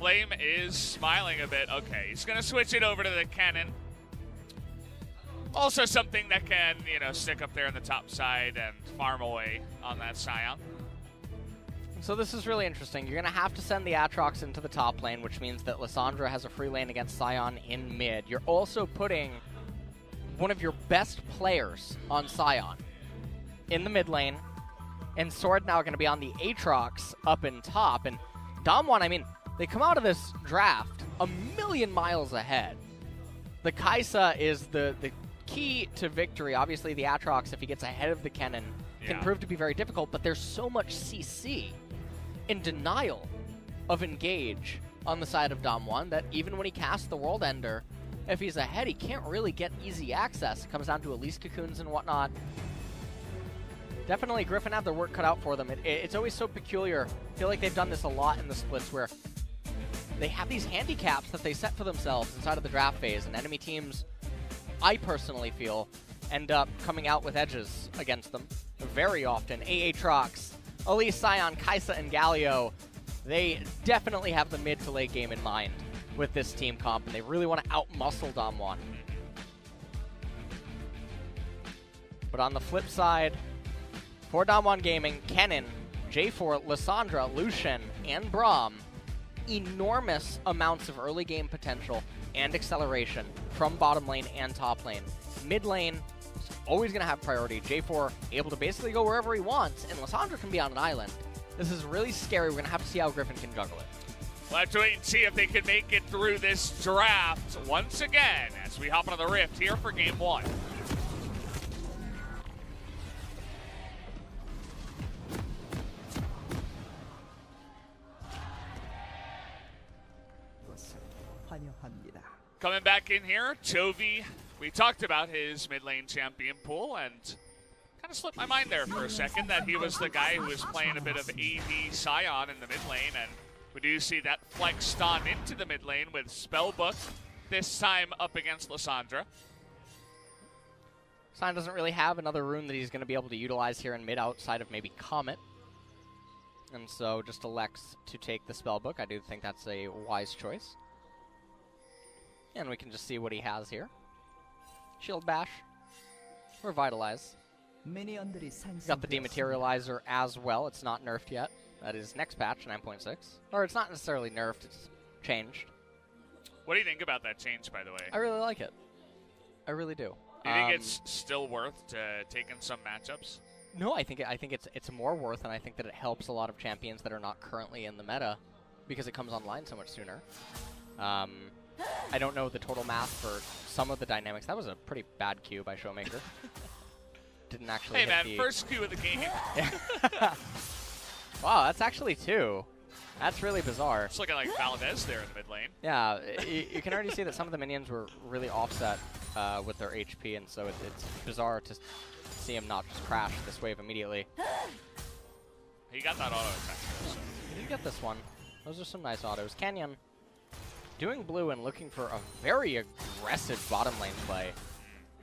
Flame is smiling a bit. Okay, he's going to switch it over to the cannon. Also something that can, you know, stick up there on the top side and farm away on that Scion. So this is really interesting. You're going to have to send the Aatrox into the top lane, which means that Lissandra has a free lane against Scion in mid. You're also putting one of your best players on Scion in the mid lane, and Sword now going to be on the Aatrox up in top. And DAMWON, I mean, they come out of this draft a million miles ahead. The Kai'Sa is the key to victory. Obviously, the Aatrox, if he gets ahead of the Kennen, can prove to be very difficult, but there's so much CC in denial of engage on the side of DAMWON that even when he casts the World Ender, if he's ahead, he can't really get easy access. It comes down to Elise cocoons and whatnot. Definitely, Griffin have their work cut out for them. It's always so peculiar. I feel like they've done this a lot in the splits where they have these handicaps that they set for themselves inside of the draft phase, and enemy teams, I personally feel, end up coming out with edges against them very often. Aatrox, Elise, Scion, Kai'Sa, and Galio, they definitely have the mid to late game in mind with this team comp, and they really want to outmuscle DAMWON. But on the flip side, for DAMWON Gaming, Kennen, J4, Lissandra, Lucian, and Braum, enormous amounts of early game potential and acceleration from bottom lane and top lane. Mid lane is always going to have priority. J4 able to basically go wherever he wants, and Lissandra can be on an island. This is really scary. We're going to have to see how Griffin can juggle it. We'll have to wait and see if they can make it through this draft once again as we hop into the Rift here for Game 1. Coming back in here, Chovy. We talked about his mid lane champion pool, and kind of slipped my mind there for a second that he was the guy who was playing a bit of AD Scion in the mid lane, and we do see that flexed on into the mid lane with Spellbook, this time up against Lissandra. Scion doesn't really have another rune that he's going to be able to utilize here in mid outside of maybe Comet, and so just elects to take the Spellbook. I do think that's a wise choice. And we can just see what he has here. Shield Bash. Revitalize. Got the Dematerializer as well. It's not nerfed yet. That is next patch, 9.6. Or it's not necessarily nerfed, it's changed. What do you think about that change, by the way? I really like it. I really do. Do you think it's still worth taking some matchups? No, I think it's more worth, and I think that it helps a lot of champions that are not currently in the meta because it comes online so much sooner. I don't know the total math for some of the dynamics. That was a pretty bad Q by Showmaker. Didn't actually hit the... first Q of the game. Wow, that's actually 2. That's really bizarre. It's looking like Valdez there in the mid lane. Yeah, you can already see that some of the minions were really offset with their HP, and so it's bizarre to see him not just crash this wave immediately. He got that auto attack. So. He did get this one. Those are some nice autos. Canyon doing blue and looking for a very aggressive bottom lane play.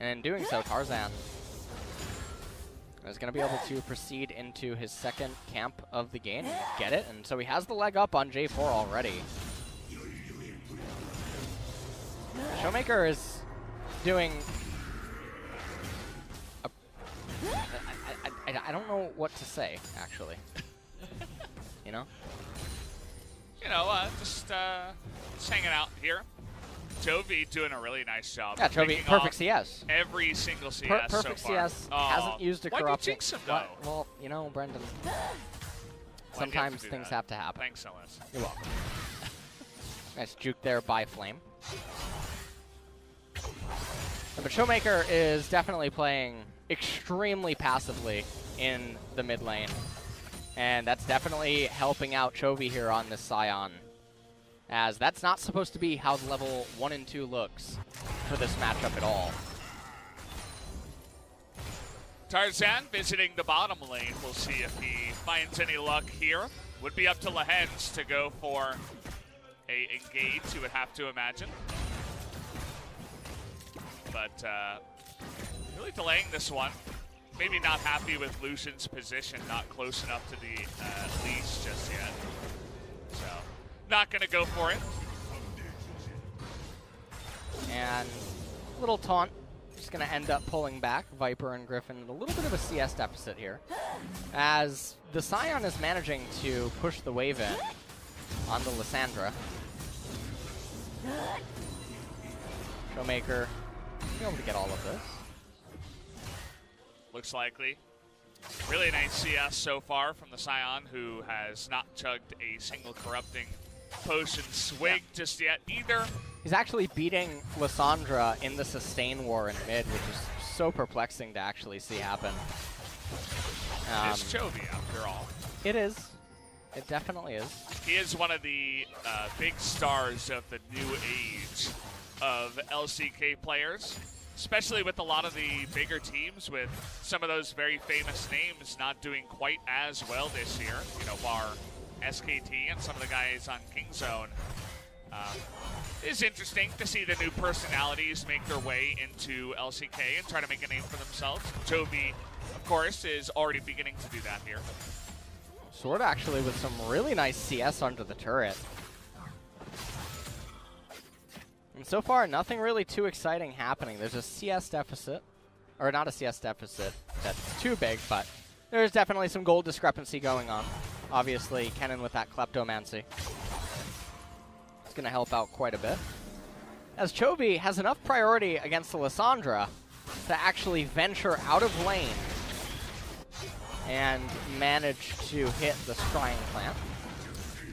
And in doing so, Tarzan is going to be able to proceed into his second camp of the game and get it. And so he has the leg up on J4 already. Showmaker is doing... I don't know what to say, actually. You know? You know, just hanging out here. Chovy doing a really nice job. Yeah, Chovy, perfect CS. Every single CS perfect so far. CS, hasn't used a corrupt. Why'd you jinx him, though? Well, you know, Brendan, sometimes things have to happen. Thanks, Ellis. You're welcome. Nice juke there by Flame. But Showmaker is definitely playing extremely passively in the mid lane. And that's definitely helping out Chovy here on this Scion, as that's not supposed to be how level 1 and 2 looks for this matchup at all. Tarzan visiting the bottom lane. We'll see if he finds any luck here. Would be up to Lehens to go for a engage, you would have to imagine. But really delaying this one. Maybe not happy with Lucian's position, not close enough to the leash just yet. So not going to go for it. And little taunt, just going to end up pulling back. Viper and Griffin, a little bit of a CS deficit here, as the Scion is managing to push the wave in on the Lissandra. Showmaker be able to get all of this. Looks likely. Really nice CS so far from the Scion, who has not chugged a single corrupting potion swig just yet either. He's actually beating Lissandra in the sustain war in mid, which is so perplexing to actually see happen. It's Chovy, after all. It is. It definitely is. He is one of the big stars of the new age of LCK players, especially with a lot of the bigger teams, with some of those very famous names not doing quite as well this year, you know, bar SKT and some of the guys on Kingzone. It's interesting to see the new personalities make their way into LCK and try to make a name for themselves. Chovy, of course, is already beginning to do that here. Sword actually with some really nice CS under the turret. And so far, nothing really too exciting happening. There's a CS deficit, or not a CS deficit that's too big, but there's definitely some gold discrepancy going on. Obviously, Kennen with that Kleptomancy. It's going to help out quite a bit. As Chovy has enough priority against the Lissandra to actually venture out of lane and manage to hit the Scrying Plant.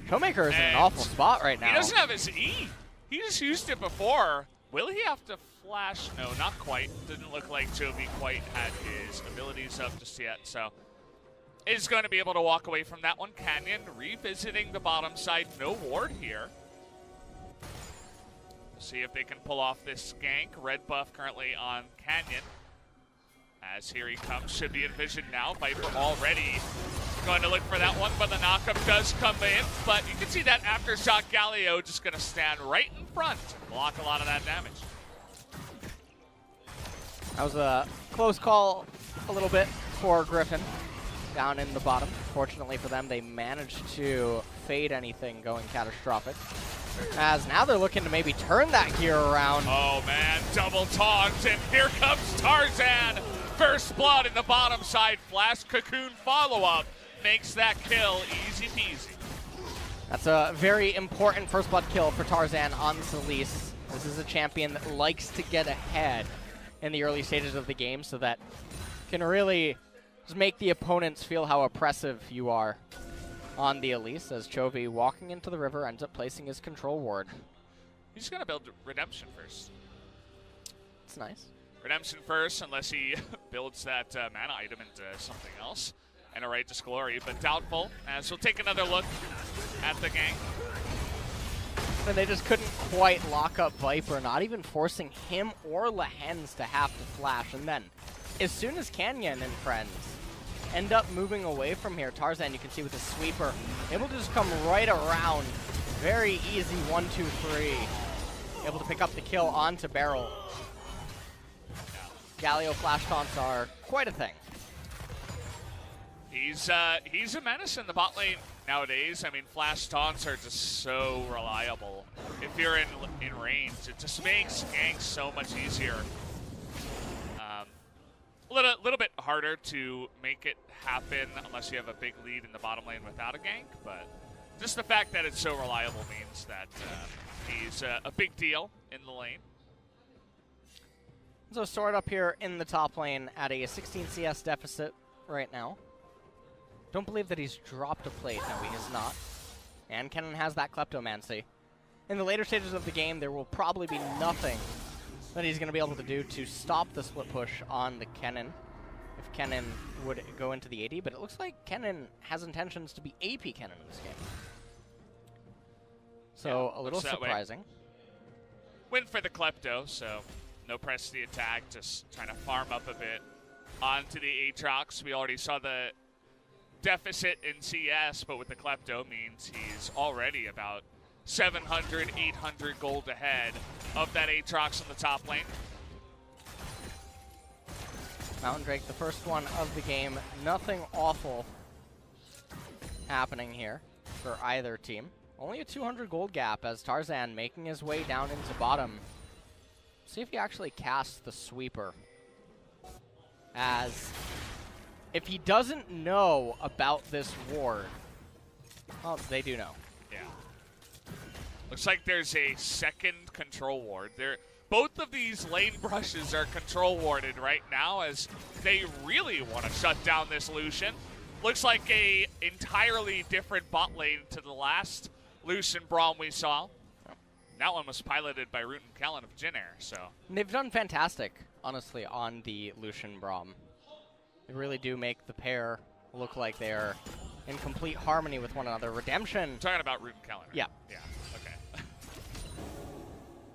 Showmaker is in an awful spot right now. He doesn't have his E. He just used it before. Will he have to flash? No, not quite. Didn't look like Chovy quite had his abilities up just yet, so is going to be able to walk away from that one. Canyon revisiting the bottom side. No ward here. See if they can pull off this gank. Red buff currently on Canyon. As here he comes, should be envisioned now. Viper already going to look for that one, but the knockup does come in. But you can see that Aftershock Galio just going to stand right in front, block a lot of that damage. That was a close call a little bit for Griffin down in the bottom. Fortunately for them, they managed to fade anything going catastrophic. As now they're looking to maybe turn that gear around. Oh man, double taunts, and here comes Tarzan. First blood in the bottom side, flash cocoon follow-up. Makes that kill easy peasy. That's a very important first blood kill for Tarzan on Celise. This is a champion that likes to get ahead in the early stages of the game so that can really just make the opponents feel how oppressive you are on the Elise, as Chovy, walking into the river, ends up placing his control ward. He's going to build Redemption first. It's nice. Redemption first, unless he builds that mana item into something else. And a Righteous Glory, but doubtful, as we'll take another look at the gank. And they just couldn't quite lock up Viper, not even forcing him or Lehens to have to flash. And then, as soon as Canyon and friends end up moving away from here, Tarzan, you can see with the sweeper, able to just come right around. Very easy 1-2-3. Able to pick up the kill onto Barrel. Galio flash taunts are quite a thing. He's a menace in the bot lane nowadays. I mean, flash taunts are just so reliable. If you're in range, it just makes ganks so much easier. A little bit harder to make it happen unless you have a big lead in the bottom lane without a gank, but just the fact that it's so reliable means that he's a big deal in the lane. So Sword up here in the top lane at a 16 CS deficit right now. Don't believe that he's dropped a plate. No, he has not. And Kennen has that Kleptomancy. In the later stages of the game, there will probably be nothing that he's going to be able to do to stop the split push on the Kennen, if Kennen would go into the AD, but it looks like Kennen has intentions to be AP Kennen in this game. So yeah, a little surprising. Win for the Klepto, so no press to the attack, just trying to farm up a bit onto the Aatrox. We already saw the deficit in CS, but with the Klepto means he's already about 700, 800 gold ahead of that Aatrox on the top lane. Mountain Drake, the first one of the game. Nothing awful happening here for either team. Only a 200 gold gap as Tarzan making his way down into bottom. See if he actually casts the sweeper. As if he doesn't know about this ward, well, they do know. Yeah. Looks like there's a second control ward. Both of these lane brushes are control warded right now as they really want to shut down this Lucian. Looks like a entirely different bot lane to the last Lucian Braum we saw. That one was piloted by Root and Callan of Jin Air, so. And they've done fantastic, honestly, on the Lucian Braum. They really do make the pair look like they're in complete harmony with one another. Redemption. You're talking about Root and Callan, right? Yeah. Yeah, okay.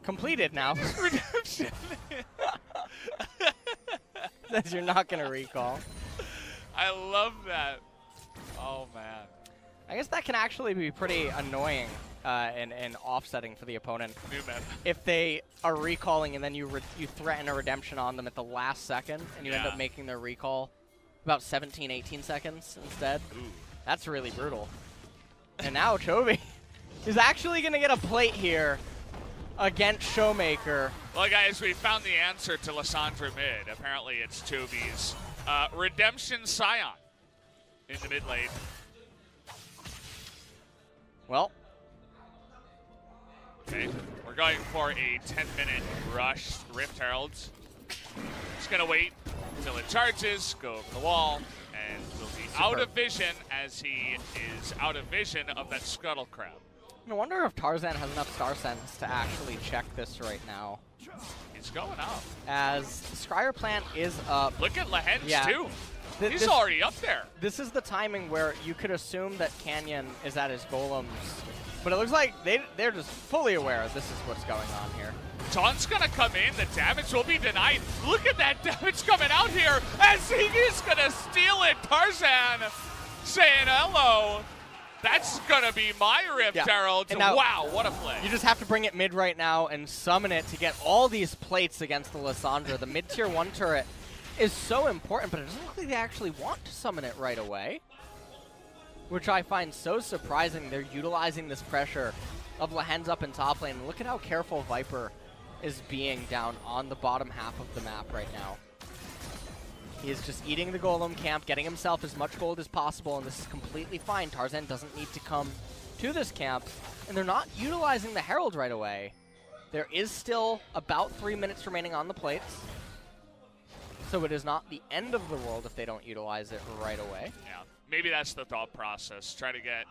Completed now. Redemption. That you're not going to recall. I love that. Oh, man. I guess that can actually be pretty annoying and offsetting for the opponent. New meta. If they are recalling and then you threaten a redemption on them at the last second and you end up making their recall about 17, 18 seconds instead. Ooh. That's really brutal. And now Chovy is actually going to get a plate here against Showmaker. Well, guys, we found the answer to Lissandra mid. Apparently it's Chovy's Redemption Scion in the mid lane. Well. Okay, we're going for a 10-minute rush Rift Heralds. Just going to wait until it charges, go over the wall, and we'll be out of vision as he is out of vision of that Scuttle Crab. I wonder if Tarzan has enough Star Sense to actually check this right now. He's going up. As Scryer Plant is up. Look at Lehens, too. He's this, already up there. This is the timing where you could assume that Canyon is at his golems. But it looks like they're just fully aware this is what's going on here. Taunt's going to come in. The damage will be denied. Look at that damage coming out here as he is going to steal it. Tarzan saying hello. That's going to be my Rift Herald. Wow, what a play. You just have to bring it mid right now and summon it to get all these plates against the Lissandra. The mid-tier 1 turret is so important, but it doesn't look like they actually want to summon it right away, which I find so surprising. They're utilizing this pressure of Lehens up in top lane. Look at how careful Viper is being down on the bottom half of the map right now. He is just eating the golem camp, getting himself as much gold as possible, and this is completely fine. Tarzan doesn't need to come to this camp, and they're not utilizing the Herald right away. There is still about 3 minutes remaining on the plates, so it is not the end of the world if they don't utilize it right away. Yeah, maybe that's the thought process. Try to get,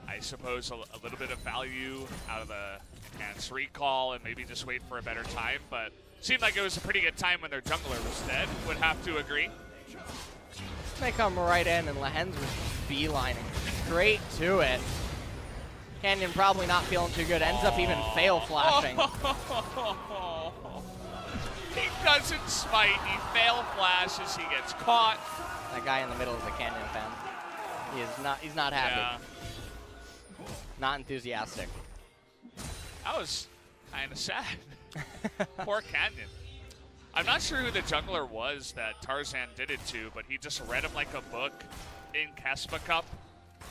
I suppose, a little bit of value out of the enhanced recall and maybe just wait for a better time, but seemed like it was a pretty good time when their jungler was dead. Would have to agree. They come right in, and Lehens was just beelining straight to it. Canyon probably not feeling too good. Ends up even fail flashing. He doesn't smite. He fail flashes. He gets caught. That guy in the middle is a Canyon fan. He is not. He's not happy. Yeah. Not enthusiastic. That was kind of sad. Poor Canyon. I'm not sure who the jungler was that Tarzan did it to, but he just read him like a book in Kespa Cup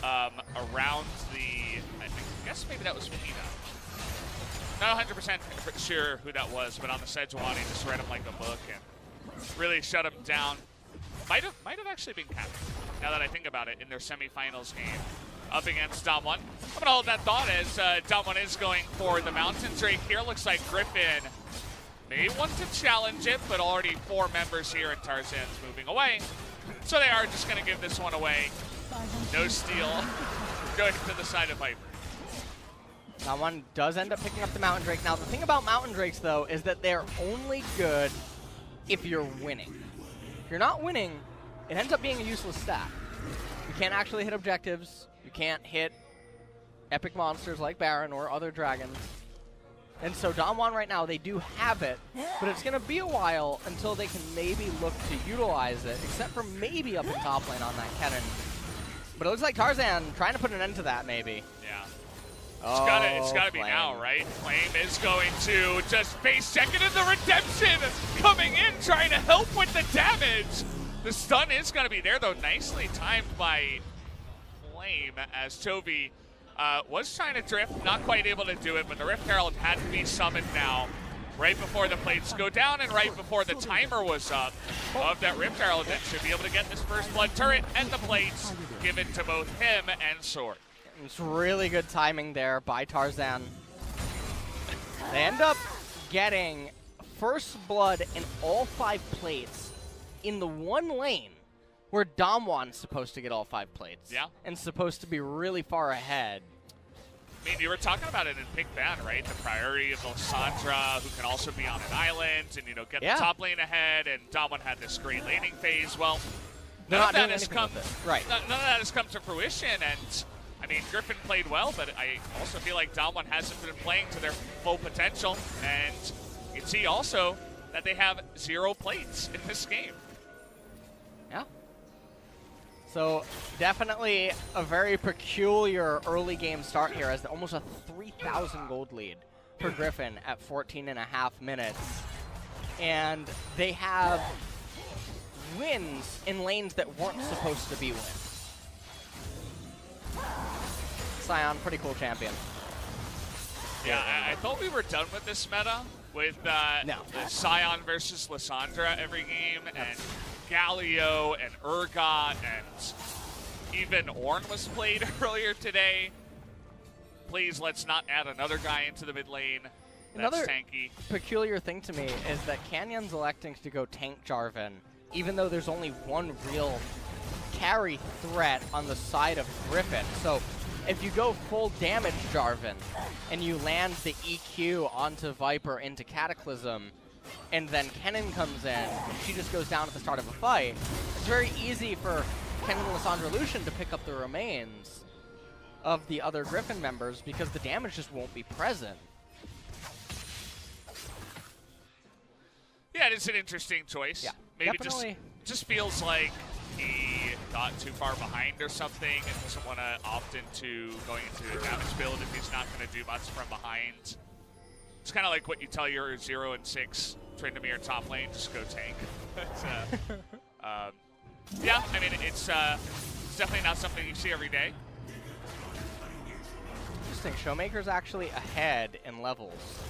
around the, I guess maybe that was Mina. Not 100% sure who that was, but on the Sejuani he just read him like a book and really shut him down. Might have actually been Captain, now that I think about it, in their semifinals game up against DAMWON. I'm going to hold that thought as DWG is going for the Mountains right here. Looks like Griffin may want to challenge it, but already 4 members here, and Tarzan's moving away. So they are just going to give this one away. No steal. Going to the side of Viper. DWG does end up picking up the Mountain Drake. Now, the thing about Mountain Drakes, though, is that they're only good if you're winning. If you're not winning, it ends up being a useless stat. You can't actually hit objectives. You can't hit epic monsters like Baron or other dragons. And so DWG right now, they do have it, but it's going to be a while until they can maybe look to utilize it, except for maybe up in top lane on that Kennen. But it looks like Tarzan trying to put an end to that, maybe. Yeah. Oh, it's gotta be now, right? Flame is going to just face check it in the redemption, coming in, trying to help with the damage. The stun is gonna be there, though, nicely timed by Flame as Chovy Was trying to drift, not quite able to do it, but the Rift Herald had to be summoned now, right before the plates go down and right before the timer was up of that Rift Herald. That should be able to get this first blood turret and the plates given to both him and Sword. It's really good timing there by Tarzan. They end up getting first blood in all 5 plates in the one lane where DAMWON's supposed to get all 5 plates. Yeah. And supposed to be really far ahead. I mean, you were talking about it in Pick Ban, right? The priority of Lysandra, who can also be on an island and, you know, get the top lane ahead, and DWG had this great laning phase. Well, none of that has come to fruition, and I mean, Griffin played well, but I also feel like DWG hasn't been playing to their full potential, and you can see also that they have 0 plates in this game. Yeah. So definitely a very peculiar early game start here, as almost a 3,000 gold lead for Griffin at 14.5 minutes. And they have wins in lanes that weren't supposed to be wins. Sion, pretty cool champion. Yeah, I thought we were done with this meta with Sion versus Lysandra every game, and Galio and Urgot, and even Ornn was played earlier today. Please, let's not add another guy into the mid lane. That's another tanky. Peculiar thing to me is that Canyon's electing to go tank Jarvan, even though there's only one real carry threat on the side of Griffin. So if you go full damage Jarvan and you land the EQ onto Viper into Cataclysm, and then Kennen comes in, and she just goes down at the start of a fight, it's very easy for Kennen, Lysandra, Lucian to pick up the remains of the other Griffin members because the damage just won't be present. Yeah, it's an interesting choice. Yeah, maybe just feels like he got too far behind or something and doesn't want to opt into going into the damage build if he's not going to do much from behind. It's kind of like what you tell your 0 and 6 Tryndamere top lane, just go tank. Yeah, I mean, it's definitely not something you see every day. Interesting. Showmaker's actually ahead in levels.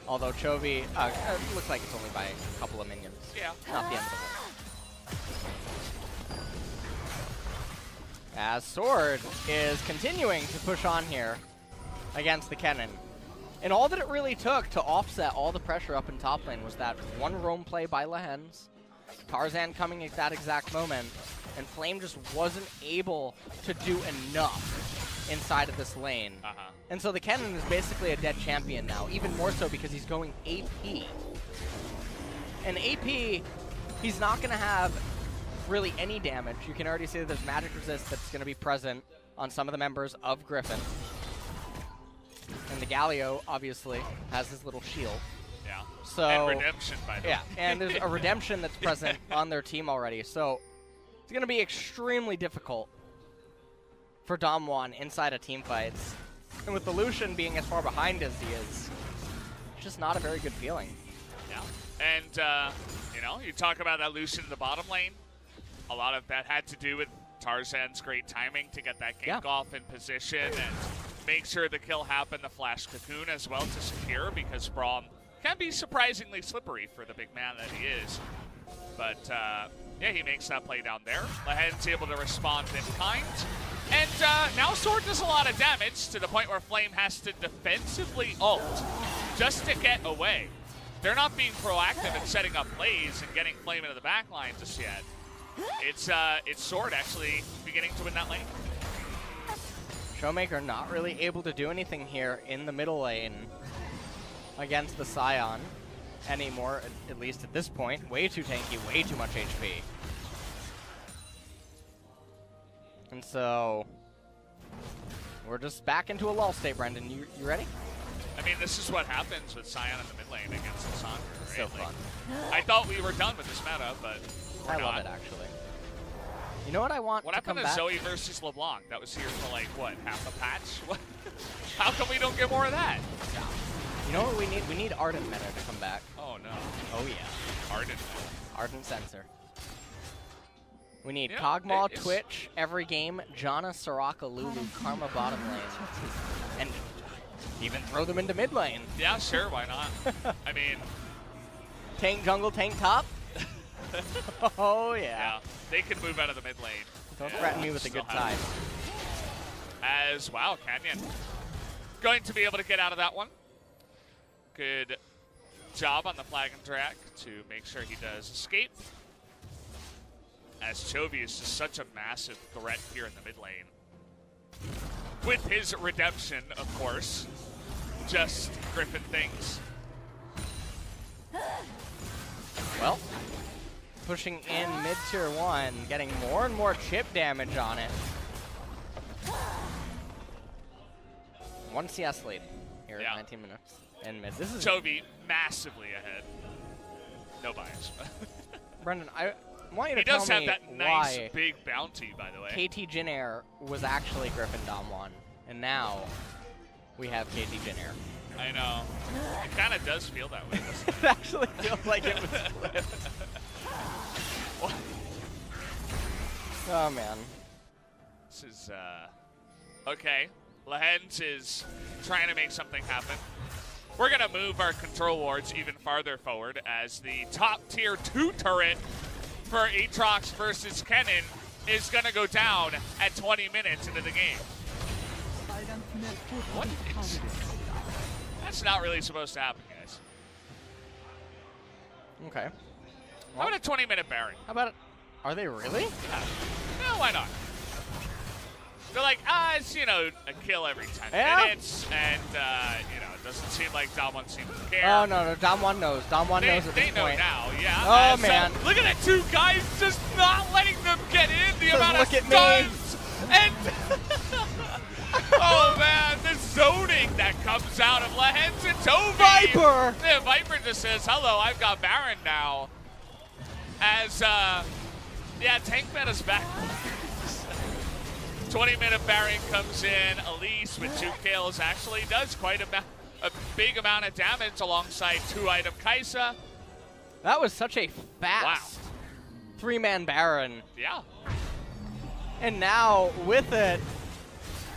Although Chovy, looks like it's only by a couple of minions. Yeah. Not the end of the world. As Sword is continuing to push on here against the Kennen. And all that it really took to offset all the pressure up in top lane was that one roam play by Lehens, Tarzan coming at that exact moment, and Flame just wasn't able to do enough inside of this lane. And so the Kennen is basically a dead champion now, even more so because he's going AP. And AP, he's not going to have really any damage. You can already see that there's magic resist that's going to be present on some of the members of Griffin. And the Galio, obviously, has his little shield. Yeah. So, and redemption, by the way. Yeah, and there's a redemption that's present on their team already. So it's going to be extremely difficult for DAMWON inside of team fights. And with the Lucian being as far behind as he is, it's just not a very good feeling. Yeah. And, you know, you talk about that Lucian in the bottom lane. A lot of that had to do with Tarzan's great timing to get that gank off in position and make sure the kill happened, the flash cocoon as well to secure, because Braum can be surprisingly slippery for the big man that he is. But, yeah, he makes that play down there. Lehen's able to respond in kind. And now Sword does a lot of damage to the point where Flame has to defensively ult just to get away. They're not being proactive in setting up plays and getting Flame into the back line just yet. It's Sword actually beginning to win that lane. Showmaker not really able to do anything here in the middle lane against the Sion anymore, at least at this point. Way too tanky, way too much HP. And so we're just back into a lull state, Brendan. You ready? I mean, this is what happens with Sion in the mid lane against Lysandra, right? So fun. I thought we were done with this meta, but we're not. I love it, actually. You know what I want What to happened come to back? Zoe versus LeBlanc? That was here for, like, what, half a patch? What? How come we don't get more of that? Yeah. You know what we need? We need Ardent meta to come back. Oh, no. Oh, yeah. Ardent. Ardent Sensor. We need You know, Kog'Maw, Twitch, every game, Janna, Soraka, Lulu, Karma bottom lane. And even throw them into mid lane. Yeah, sure, why not? I mean... Tank jungle, tank top. Oh, yeah. Yeah, they can move out of the mid lane. Don't threaten me with a good time. As, wow, Canyon going to be able to get out of that one. Good job on the flag and drag to make sure he does escape. As Chovy is just such a massive threat here in the mid lane. With his redemption, of course. Just Griffin things. Well, pushing in mid-tier 1, getting more and more chip damage on it. 1 CS lead here at 19 minutes in mid. This is Chovy massively ahead. No bias. Brendan, I want you to he tell does me have that nice big bounty, by the way. KT Jin Air was actually Griffin DAMWON, and now we have KT Jin Air. I know. It kind of does feel that way. It actually feels like it was flipped. Oh, man. This is, okay. Lehens is trying to make something happen. We're going to move our control wards even farther forward as the top tier 2 turret for Aatrox versus Kennen is going to go down at 20 minutes into the game. What is... That's not really supposed to happen, guys. Okay. How about a 20-minute Baron? How about it? Are they really? Yeah, why not? They're like, it's, you know, a kill every 10 minutes, and, you know, it doesn't seem like DAMWON seems to care. Oh, no, DAMWON knows. DAMWON knows at this point. They know now, yeah. Oh, man. Look at the 2 guys just not letting them get in. The amount of stuns. And oh, man, the zoning that comes out of Lehens and Chovy. Viper! Yeah, Viper just says, hello, I've got Baron now. As, yeah, tank meta's back. 20-minute Baron comes in. Elise with 2 kills actually does quite a big amount of damage alongside 2-item Kai'Sa. That was such a fast 3-man Baron. Yeah. And now with it,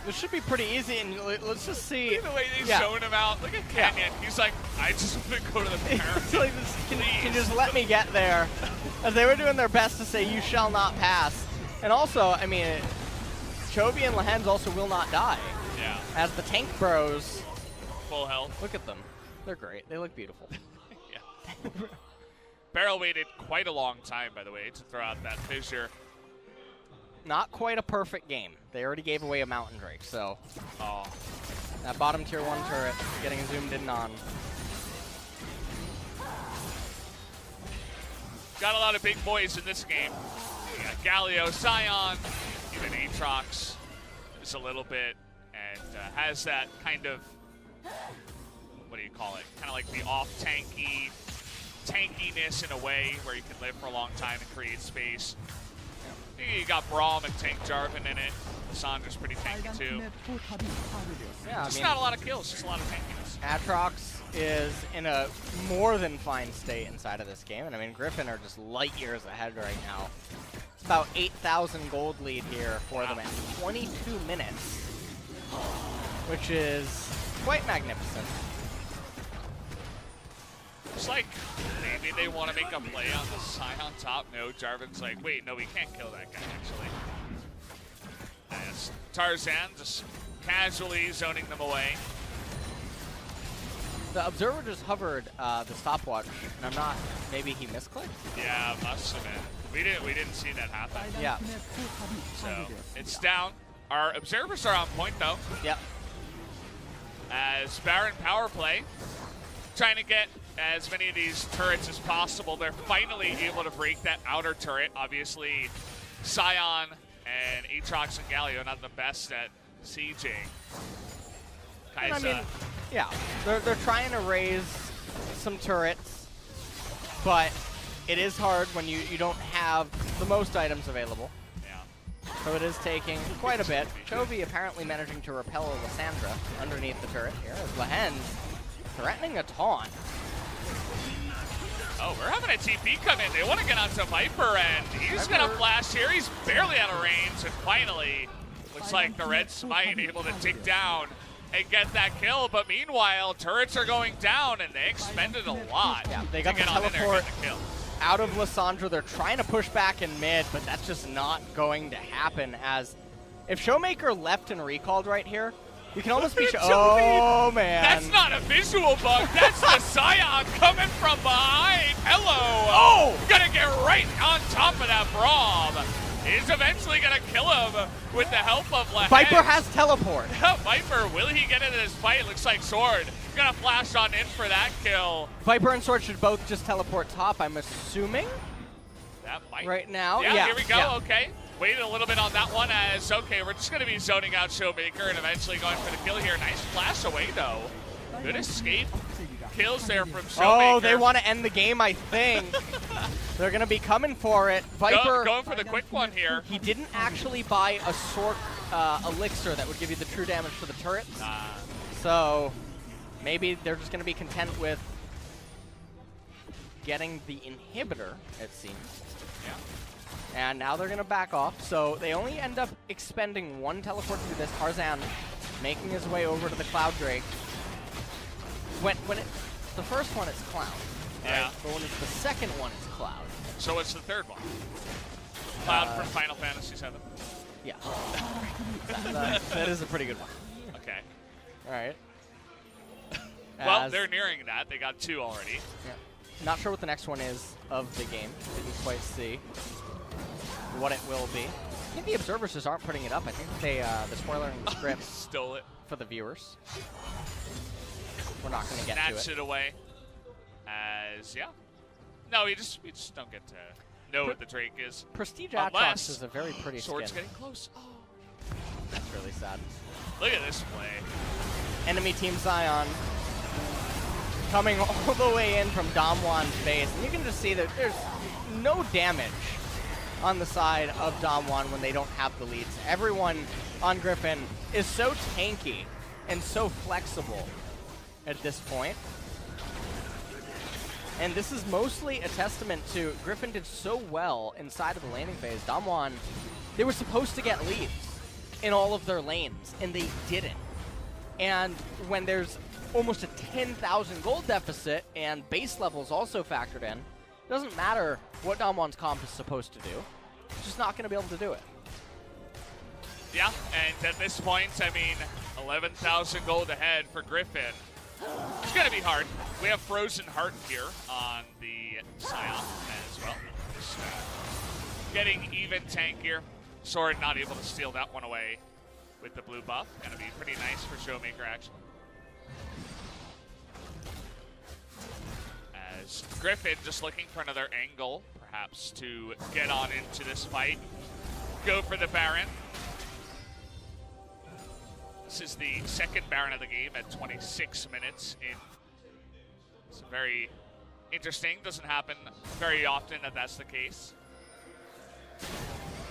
this should be pretty easy. And let's just see. Look at the way they've shown him out. Look at Canyon. He's like, I just want to go to the Baron. Like, can you just let me get there? As they were doing their best to say, you shall not pass. And also, I mean, Chovy and Lehens also will not die. Yeah. As the tank bros. Full health. Look at them. They're great. They look beautiful. Yeah. Barrel waited quite a long time, by the way, to throw out that fissure. Not quite a perfect game. They already gave away a Mountain Drake, so. Oh. That bottom tier 1 turret getting zoomed in on. Got a lot of big boys in this game. You got Galio, Sion, even Aatrox is a little bit, and has that kind of, what do you call it? Kind of like the tankiness in a way where you can live for a long time and create space. You got Braum and Tank Jarvan in it. Sandra's pretty tanky too. Yeah, just not a lot of kills, just a lot of tankiness. Aatrox is in a more than fine state inside of this game, and I mean Griffin are just light years ahead right now. It's about 8,000 gold lead here for them at 22 minutes, which is quite magnificent. It's like maybe they want to make a play on the Sion on top. No, Jarvan's like, wait, no, we can't kill that guy, actually. As Tarzan just casually zoning them away. The observer just hovered the stopwatch, and I'm not, maybe he misclicked? Yeah, must have been. We didn't see that happen. Yeah. So it's down. Our observers are on point though. Yep. As Baron power play, trying to get as many of these turrets as possible. They're finally able to break that outer turret. Obviously, Sion and Aatrox and Galio not the best at sieging. Kai'Sa. I mean, yeah, they're trying to raise some turrets, but it is hard when you don't have the most items available. Yeah. So it is taking quite a bit. Chovy apparently managing to repel Lissandra underneath the turret here as Lehens threatening a taunt. Oh, we're having a TP come in. They want to get onto Viper, and he's going to flash here. He's barely out of range, and finally, looks like the Red Smite able to take down and get that kill. But meanwhile, turrets are going down, and they expended a lot. Yeah, they got the teleport out of Lissandra. They're trying to push back in mid, but that's just not going to happen, as if Showmaker left and recalled right here, you can almost be oh, man. That's not a visual bug. That's the Scion coming from behind. Hello. Oh, gonna get right on top of that Braum. He's eventually gonna kill him with the help of Lahed. Viper has teleport. Viper, will he get into this fight? Looks like Sword gonna flash on in for that kill. Viper and Sword should both just teleport top, I'm assuming. That might. Right now. Yeah, here we go. Okay. Waited a little bit on that one as, okay, we're just going to be zoning out Showmaker and eventually going for the kill here. Nice flash away, though. Good escape. Kills there from Showmaker. Oh, they want to end the game, I think. They're going to be coming for it. Viper. Going for the quick one here. He didn't actually buy a Sork elixir that would give you the true damage for the turrets. So maybe they're just going to be content with getting the inhibitor, it seems. Yeah. And now they're going to back off, so they only end up expending one teleport through this. Tarzan making his way over to the Cloud Drake. When it's the first one, it's Cloud. Yeah. Right? But when it's the second one, it's Cloud. So it's the third one. Cloud from Final Fantasy VII. Yeah. that is a pretty good one. Okay. All right. Well, they're nearing that. They got 2 already. Yeah. Not sure what the next one is of the game. Didn't quite see what it will be. I think the observers just aren't putting it up. I think they the spoiler in the script stole it for the viewers. We're not going to get Snatch to it. it away. As no, we just don't get to know what the Drake is. Prestige Atrox is a very pretty Sword's skin. getting close. Oh, that's really sad. Look at this play. Enemy Team Zion coming all the way in from DAMWON's base, and you can just see that there's no damage on the side of DAMWON when they don't have the leads. Everyone on Griffin is so tanky and so flexible at this point. And this is mostly a testament to Griffin did so well inside of the landing phase. DAMWON, they were supposed to get leads in all of their lanes, and they didn't. And when there's almost a 10,000 gold deficit and base levels also factored in, it doesn't matter what DAMWON's comp is supposed to do. It's just not going to be able to do it. Yeah, and at this point, I mean, 11,000 gold ahead for Griffin. It's going to be hard. We have Frozen Heart here on the Scion as well. Just getting even tankier. Sword not able to steal that one away with the blue buff. Going to be pretty nice for Showmaker, actually. As Griffin just looking for another angle, perhaps, to get on into this fight. Go for the Baron. This is the second Baron of the game at 26 minutes in. It's very interesting. Doesn't happen very often that that's the case.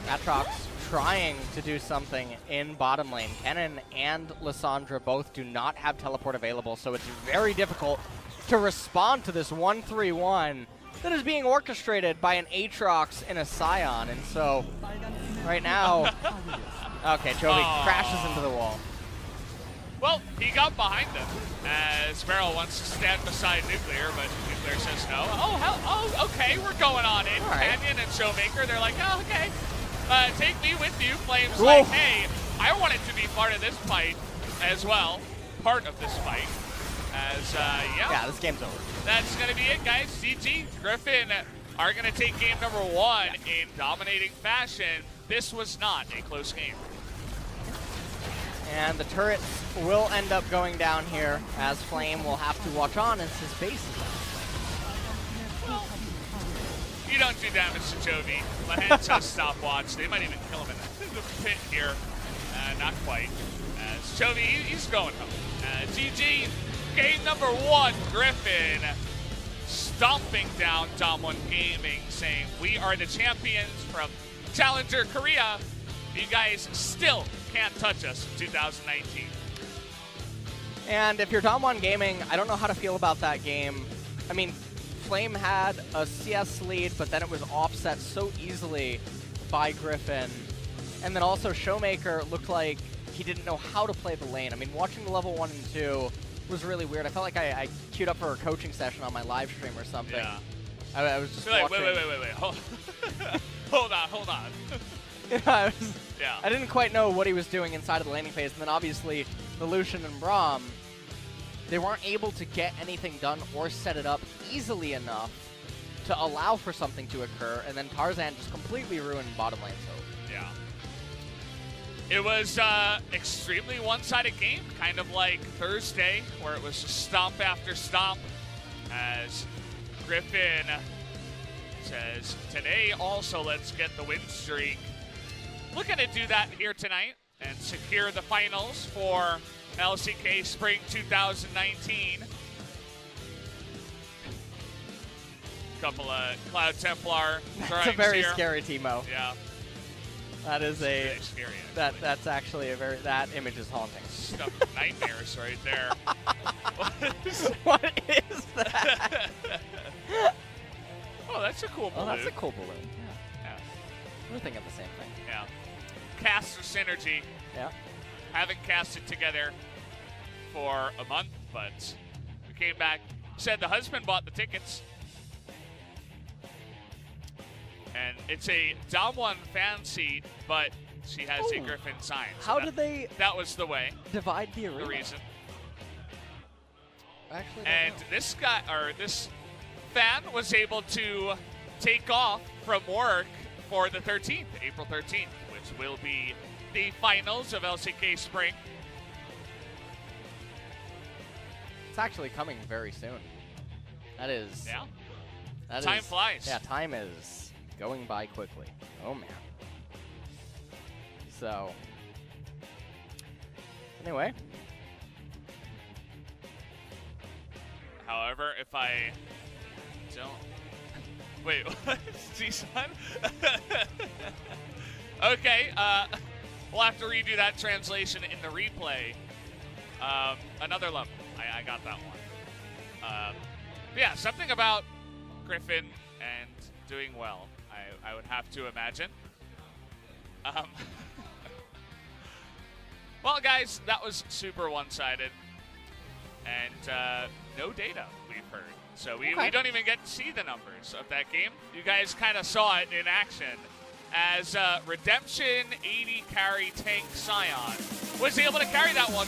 Atrox trying to do something in bottom lane. Kennen and Lissandra both do not have teleport available, so it's very difficult to respond to this 1-3-1 that is being orchestrated by an Atrox and a Scion. And so, right now, okay, Chovy crashes into the wall. Well, he got behind him as Farrell wants to stand beside Nuclear, but Nuclear says no. Oh, hell, oh, okay, we're going on in. Right. Canyon and Showmaker, they're like, oh, okay, take me with you. Flame's like, hey, I wanted to be part of this fight as well, part of this fight. As, yeah, this game's over. That's going to be it, guys. GG. Griffin are going to take game number 1 in dominating fashion. This was not a close game. And the turrets will end up going down here, as Flame will have to watch on as his base is up. Well, you don't do damage to Chovy. Lahed just stopwatch. They might even kill him in the pit here. Not quite. As Chovy, he's going home. GG. Game number 1, Griffin stomping down DAMWON Gaming, saying, we are the champions from Challenger Korea. You guys still can't touch us in 2019. And if you're DAMWON Gaming, I don't know how to feel about that game. I mean, Flame had a CS lead, but then it was offset so easily by Griffin. And then also Showmaker looked like he didn't know how to play the lane. I mean, watching the level 1 and 2 was really weird. I felt like I queued up for a coaching session on my live stream or something. Yeah. I was just watching. Wait. Hold on. I didn't quite know what he was doing inside of the laning phase, and then obviously the Lucian and Braum, they weren't able to get anything done or set it up easily enough to allow for something to occur, and then Tarzan just completely ruined bottom lane's hope. Yeah. It was extremely one-sided game, kind of like Thursday, where it was stomp after stomp, as Griffin says, today also let's get the win streak. Looking to do that here tonight and secure the finals for LCK Spring 2019. Couple of Cloud Templar That's drawings a very here. scary Teemo. Yeah. That is a Very scary, actually. that's actually a very, that image is haunting. Stuff of nightmares right there. What is that? Oh, that's a cool balloon. Oh, that's a cool balloon. Yeah. We're thinking the same thing. Yeah. Caster synergy. Yeah. Haven't casted together for a month, but we came back, said the husband bought the tickets. And it's a DAMWON fan seat, but she has a Griffin sign. So how did they that was the way. divide the arena? The reason. Actually, And this guy, or this fan, was able to take off from work for the 13th, April 13th, which will be the finals of LCK Spring. it's actually coming very soon. That is. Yeah. That Time is- flies. Yeah, time is going by quickly. Oh man. So. Anyway. However, if I don't... Wait, what? G-Sun? Okay, we'll have to redo that translation in the replay. Another level. I got that one. Yeah, something about Griffin and doing well, I would have to imagine. Well, guys, that was super one-sided. And no data we've heard. So we don't even get to see the numbers of that game. You guys kind of saw it in action as Redemption 80 carry tank Scion was able to carry that one.